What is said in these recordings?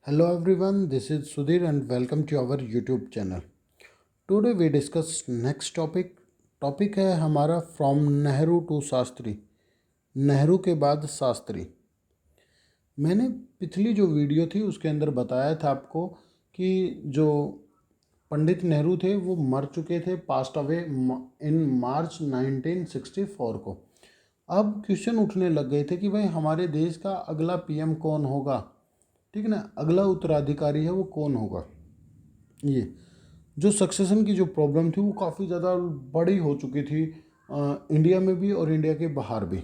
Hello everyone, this is Sudhir and welcome to our YouTube channel. Today we discuss next topic. Topic है हमारा from Nehru to Shastri, Nehru के बाद शास्त्री। मैंने पिछली जो वीडियो थी उसके अंदर बताया था आपको कि जो पंडित नेहरू थे वो मर चुके थे, पास्ट अवे इन मार्च 1964 को। अब क्वेश्चन उठने लग गए थे कि भाई हमारे देश का अगला पीएम कौन होगा, ठीक है ना, अगला उत्तराधिकारी है वो कौन होगा। ये जो सक्सेशन की जो प्रॉब्लम थी वो काफ़ी ज़्यादा बड़ी हो चुकी थी, इंडिया में भी और इंडिया के बाहर भी।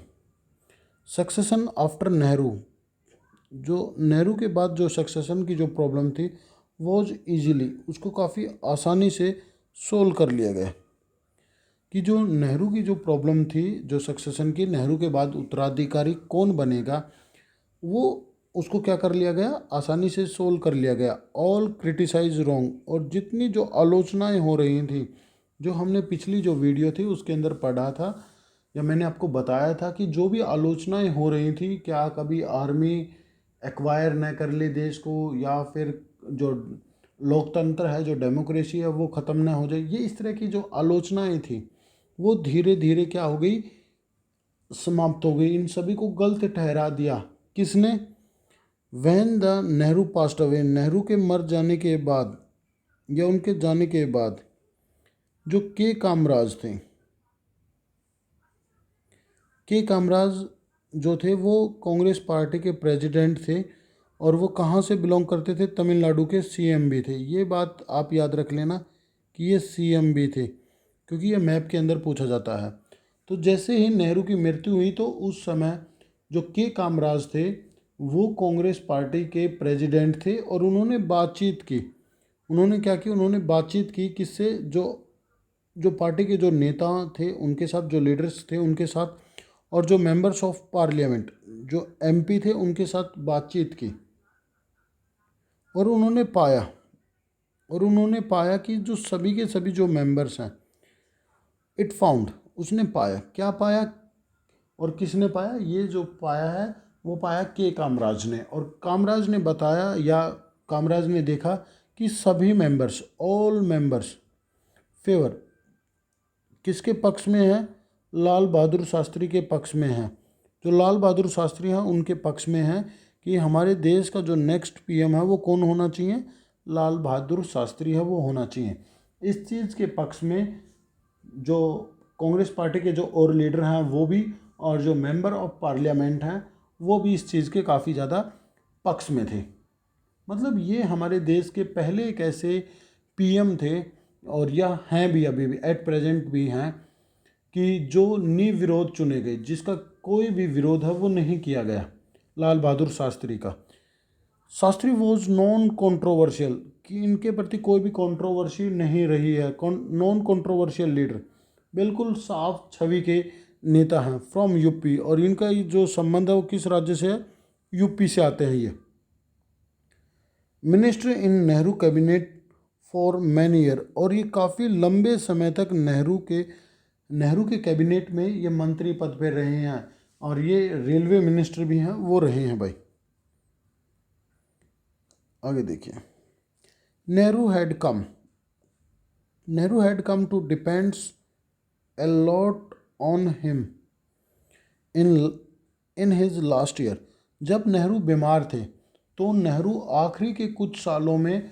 सक्सेशन आफ्टर नेहरू, जो नेहरू के बाद जो सक्सेशन की जो प्रॉब्लम थी वो इजीली उसको काफ़ी आसानी से सोल्व कर लिया गया। कि जो नेहरू की जो प्रॉब्लम थी जो सक्सेशन की, नेहरू के बाद उत्तराधिकारी कौन बनेगा, वो उसको क्या कर लिया गया, आसानी से सोल्व कर लिया गया। ऑल क्रिटिसाइज रॉन्ग, और जितनी जो आलोचनाएं हो रही थी, जो हमने पिछली जो वीडियो थी उसके अंदर पढ़ा था या मैंने आपको बताया था कि जो भी आलोचनाएं हो रही थी, क्या कभी आर्मी एक्वायर न कर ले देश को, या फिर जो लोकतंत्र है, जो डेमोक्रेसी है वो ख़त्म ना हो जाए, ये इस तरह की जो आलोचनाएं थी वो धीरे धीरे क्या हो गई, समाप्त हो गई। इन सभी को गलत ठहरा दिया किसने, when the Nehru passed away, Nehru के मर जाने के बाद या उनके जाने के बाद जो के कामराज थे, के कामराज जो थे वो कांग्रेस पार्टी के प्रेसिडेंट थे, और वो कहाँ से बिलोंग करते थे, तमिलनाडु के सीएम भी थे। ये बात आप याद रख लेना कि ये सीएम भी थे, क्योंकि ये मैप के अंदर पूछा जाता है। तो जैसे ही नेहरू की मृत्यु हुई तो उस समय जो के कामराज थे वो कांग्रेस पार्टी के प्रेसिडेंट थे, और उन्होंने बातचीत की। उन्होंने क्या की, उन्होंने बातचीत की किससे, जो जो पार्टी के जो नेता थे उनके साथ, जो लीडर्स थे उनके साथ, और जो मेंबर्स ऑफ पार्लियामेंट, जो एमपी थे उनके साथ बातचीत की। और उन्होंने पाया कि जो सभी के सभी जो मेंबर्स हैं, इट फाउंड, उसने पाया, क्या पाया और किसने पाया, ये जो पाया है वो पाया के कामराज ने। और कामराज ने बताया या कामराज ने देखा कि सभी मेंबर्स, ऑल मेंबर्स फेवर किसके पक्ष में है, लाल बहादुर शास्त्री के पक्ष में है। जो लाल बहादुर शास्त्री हैं उनके पक्ष में है कि हमारे देश का जो नेक्स्ट पीएम है वो कौन होना चाहिए, लाल बहादुर शास्त्री है वो होना चाहिए। इस चीज़ के पक्ष में जो कांग्रेस पार्टी के जो और लीडर हैं वो भी, और जो मेंबर ऑफ पार्लियामेंट हैं वो भी इस चीज़ के काफ़ी ज़्यादा पक्ष में थे। मतलब ये हमारे देश के पहले एक ऐसे पीएम थे, और यह हैं भी, अभी भी एट प्रेजेंट भी हैं, कि जो निर्विरोध चुने गए, जिसका कोई भी विरोध है वो नहीं किया गया, लाल बहादुर शास्त्री का। शास्त्री वॉज नॉन कंट्रोवर्शियल, कि इनके प्रति कोई भी कंट्रोवर्सी नहीं रही है, नॉन कंट्रोवर्शियल लीडर, बिल्कुल साफ छवि के नेता हैं, फ्रॉम यूपी। और इनका ये जो संबंध है वो किस राज्य से है, यूपी से आते हैं ये। Minister in Nehru cabinet for many year, और ये काफ़ी लंबे समय तक नेहरू के कैबिनेट में ये मंत्री पद पे रहे हैं, और ये रेलवे मिनिस्टर भी हैं वो रहे हैं भाई। आगे देखिए, Nehru had come, Nehru had come to depends a lot on him in in his last year। जब नेहरू बीमार थे तो नेहरू आखिरी के कुछ सालों में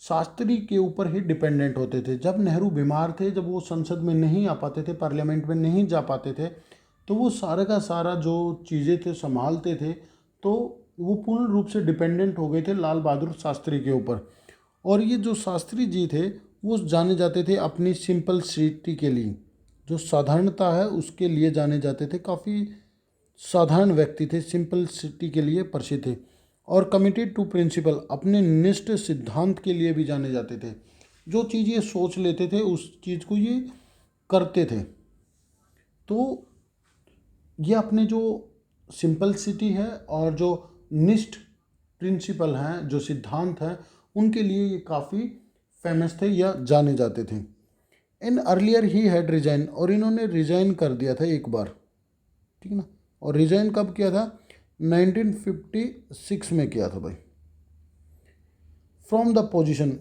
शास्त्री के ऊपर ही डिपेंडेंट होते थे। जब नेहरू बीमार थे, जब वो संसद में नहीं आ पाते थे, पार्लियामेंट में नहीं जा पाते थे, तो वो सारा का सारा जो चीज़ें थे संभालते थे, तो वो पूर्ण रूप से डिपेंडेंट हो गए थे लाल बहादुर शास्त्री के ऊपर। और ये जो शास्त्री जी थे वो जाने जाते थे अपनी सिंपल सिटी के लिए, जो साधारणता है उसके लिए जाने जाते थे, काफ़ी साधारण व्यक्ति थे, सिंपल सिटी के लिए प्रसिद्ध थे। और कमिटेड टू प्रिंसिपल, अपने निष्ठ सिद्धांत के लिए भी जाने जाते थे। जो चीज़ ये सोच लेते थे उस चीज़ को ये करते थे। तो ये अपने जो सिंपल सिटी है और जो निष्ठ प्रिंसिपल हैं, जो सिद्धांत हैं, उनके लिए ये काफ़ी फेमस थे या जाने जाते थे। In earlier he had resign, और इन्होंने रिजाइन कर दिया था एक बार, ठीक है ना। और रिजाइन कब किया था, 1956 में किया था भाई। From the position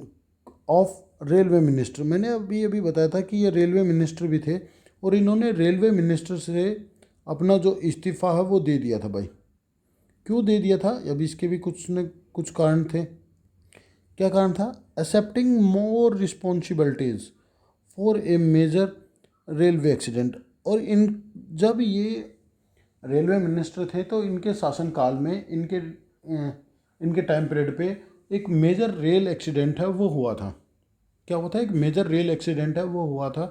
of railway minister. मैंने अभी अभी बताया था कि ये रेलवे मिनिस्टर भी थे और इन्होंने रेलवे मिनिस्टर से अपना जो इस्तीफ़ा है वो दे दिया था भाई। क्यों दे दिया था? अभी इसके भी कुछ न कुछ कारण थे। क्या कारण था? Accepting more responsibilities for a major railway accident. और इन जब ये रेलवे मिनिस्टर थे तो इनके शासनकाल में इनके टाइम पीरियड पे एक मेजर रेल एक्सीडेंट है वो हुआ था। क्या हुआ था? एक मेजर रेल एक्सीडेंट है वो हुआ था।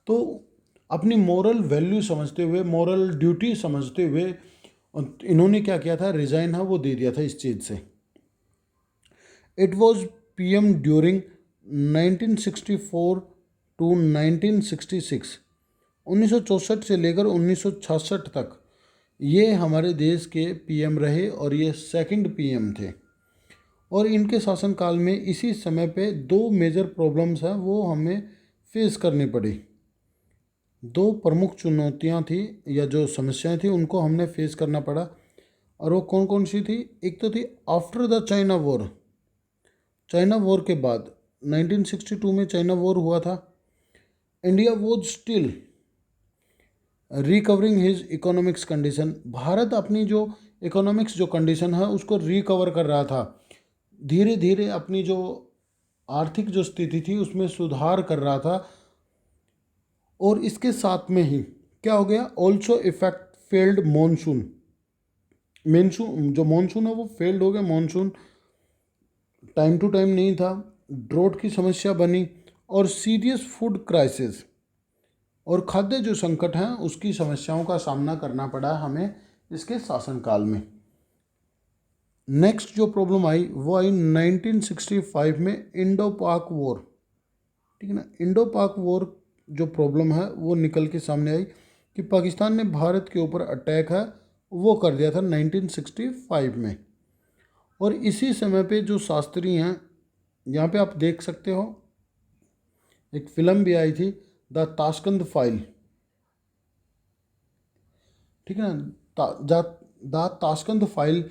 तो अपनी मोरल वैल्यू समझते हुए, मोरल ड्यूटी समझते हुए इन्होंने क्या किया था? रिज़ाइन है वो दे दिया था इस चीज़ से। It was PM during 1964 to 1966। 1964 से लेकर 1966 तक ये हमारे देश के पीएम रहे और ये सेकंड पीएम थे। और इनके शासनकाल में इसी समय पे दो मेजर प्रॉब्लम्स हैं वो हमें फेस करनी पड़ी। दो प्रमुख चुनौतियां थी या जो समस्याएं थी उनको हमने फेस करना पड़ा। और वो कौन कौन सी थी? एक तो थी after the China war. China war के बाद 1962 में चाइना वॉर हुआ था। India was still recovering his economics condition. Bharat अपनी जो इकोनॉमिक्स जो कंडीशन है उसको रिकवर कर रहा था। धीरे धीरे अपनी जो आर्थिक जो स्थिति थी उसमें सुधार कर रहा था। और इसके साथ में ही क्या हो गया? Also effect failed monsoon. जो मॉनसून है वो फेल्ड हो गया। मॉनसून टाइम टू टाइम नहीं था। ड्रोट की समस्या बनी और सीरियस फूड क्राइसिस और खाद्य जो संकट हैं उसकी समस्याओं का सामना करना पड़ा हमें इसके शासनकाल में। नेक्स्ट जो प्रॉब्लम आई वो आई 1965 में इंडो पाक वॉर। ठीक है ना? इंडो पाक वॉर जो प्रॉब्लम है वो निकल के सामने आई कि पाकिस्तान ने भारत के ऊपर अटैक है वो कर दिया था 1965 में। और इसी समय पे जो शास्त्री हैं, यहाँ पे आप देख सकते हो एक फिल्म भी आई थी द ताशकंद फाइल। ठीक है ना? The Tashkent file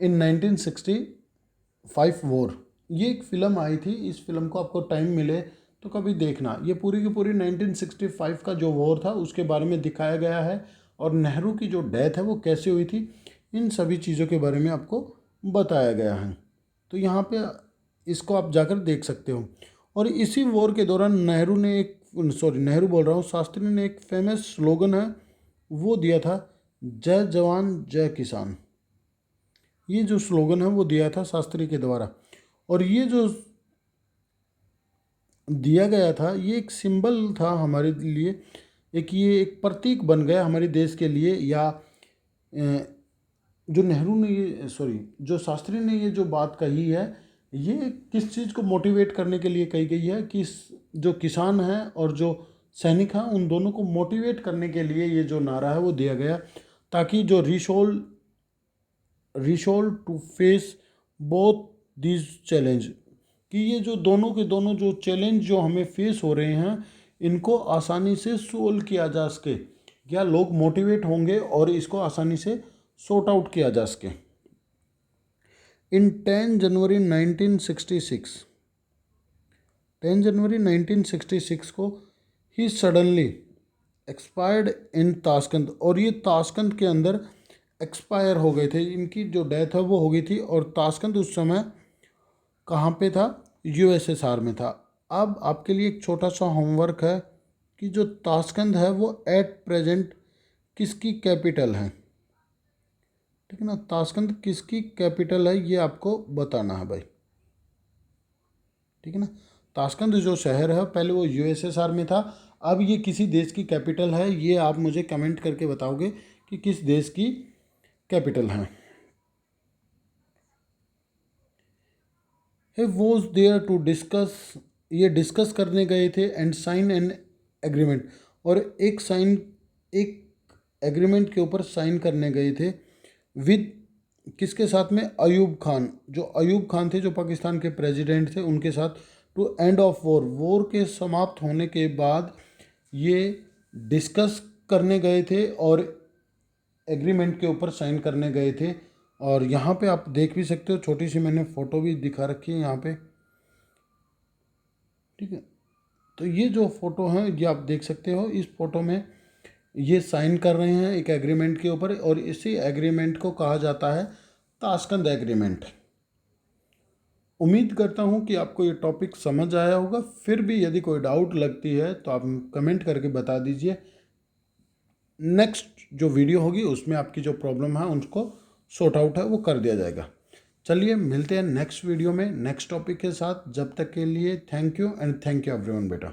in 1965 war, ये एक फ़िल्म आई थी। इस फिल्म को आपको टाइम मिले तो कभी देखना। ये पूरी की पूरी 1965 का जो वॉर था उसके बारे में दिखाया गया है और नेहरू की जो डेथ है वो कैसे हुई थी इन सभी चीज़ों के बारे में आपको बताया गया है। तो यहाँ पे इसको आप जाकर देख सकते हो। और इसी वॉर के दौरान नेहरू बोल रहा हूँ, शास्त्री ने एक फेमस स्लोगन है वो दिया था, जय जवान जय किसान। ये जो स्लोगन है वो दिया था शास्त्री के द्वारा। और ये जो दिया गया था ये एक सिंबल था हमारे लिए, ये एक प्रतीक बन गया हमारे देश के लिए। या जो शास्त्री ने ये जो बात कही है ये किस चीज़ को मोटिवेट करने के लिए कही गई है कि जो किसान हैं और जो सैनिक हैं उन दोनों को मोटिवेट करने के लिए ये जो नारा है वो दिया गया, ताकि जो resolve to face both these challenge, कि ये जो दोनों के दोनों जो चैलेंज जो हमें फेस हो रहे हैं इनको आसानी से सोल्व किया जा सके, या लोग मोटिवेट होंगे और इसको आसानी से सॉर्ट आउट किया जा सके। इन 10 जनवरी 1966 को he suddenly expired in Tashkent. और ये ताशकंद के अंदर एक्सपायर हो गए थे। इनकी जो डेथ है वो हो गई थी। और ताशकंद उस समय कहाँ पे था? यूएसएसआर में था। अब आपके लिए एक छोटा सा होमवर्क है कि जो ताशकंद है वो एट प्रेजेंट किसकी कैपिटल है। ठीक है ना? ताशकंद किसकी कैपिटल है ये आपको बताना है भाई। ठीक है ना? ताशकंद जो शहर है पहले वो यूएसएसआर में था, अब ये किसी देश की कैपिटल है। ये आप मुझे कमेंट करके बताओगे कि किस देश की कैपिटल है। He was there to discuss, ये डिस्कस करने गए थे एंड साइन एन एग्रीमेंट। और एक एग्रीमेंट के ऊपर साइन करने गए थे विद किसके साथ में? अयूब खान। जो अयूब खान थे जो पाकिस्तान के प्रेसिडेंट थे उनके साथ। टू एंड ऑफ वॉर के समाप्त होने के बाद ये डिस्कस करने गए थे और एग्रीमेंट के ऊपर साइन करने गए थे और यहाँ पे आप देख भी सकते हो, छोटी सी मैंने फ़ोटो भी दिखा रखी है यहाँ पे, ठीक है। तो ये जो फ़ोटो है ये आप देख सकते हो, इस फ़ोटो में ये साइन कर रहे हैं एक एग्रीमेंट के ऊपर, और इसी एग्रीमेंट को कहा जाता है ताशकंद एग्रीमेंट। उम्मीद करता हूँ कि आपको ये टॉपिक समझ आया होगा। फिर भी यदि कोई डाउट लगती है तो आप कमेंट करके बता दीजिए। नेक्स्ट जो वीडियो होगी उसमें आपकी जो प्रॉब्लम है उसको सॉर्ट आउट है वो कर दिया जाएगा। चलिए मिलते हैं नेक्स्ट वीडियो में नेक्स्ट टॉपिक के साथ। जब तक के लिए thank you and thank you everyone बेटा।